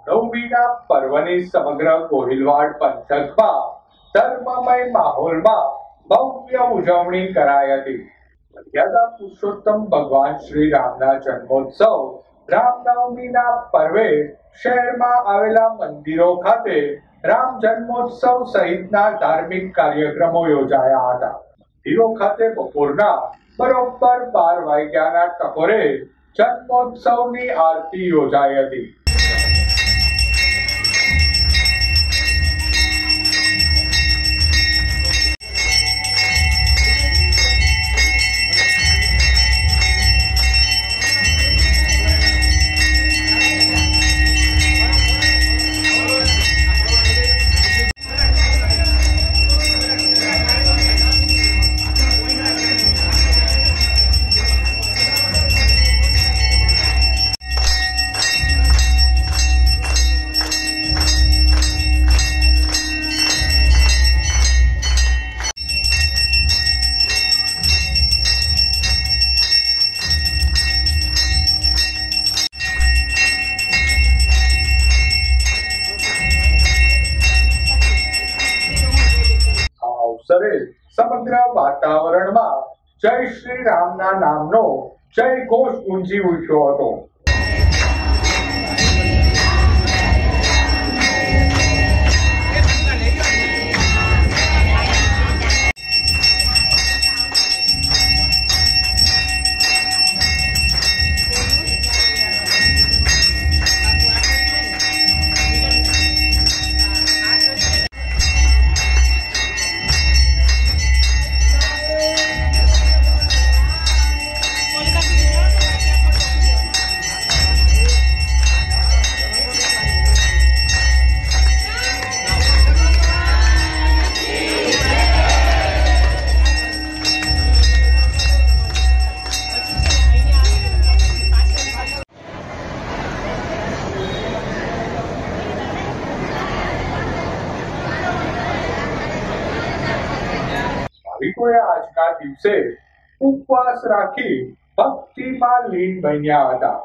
રામનવમીના પર્વની સમગ્ર ગોહિલવાડ પંથકમાં ધર્મમય માહોલમાં ભવ્ય ઉજવણી કરાઈ હતી. મર્યાદા પુરુષોત્તમ ભગવાન શ્રી રામના જન્મોત્સવ રામનવમીના પર્વે શહેરમાં આવેલા મંદિરો ખાતે રામ જન્મોત્સવ સહિતના ધાર્મિક કાર્યક્રમો યોજાયા હતા. મંદિરો ખાતે બપોરના બરોબર 12 વાગ્યાના ટકોરે જન્મોત્સવની આરતી યોજાઈ હતી. સમગ્ર વાતાવરણમાં જય શ્રી રામના નામનો જય ઘોષ ગુંજી ઉઠ્યો હતો. ભાવિકોએ આજના દિવસે ઉપવાસ રાખી ભક્તિમાં લીન બન્યા હતા.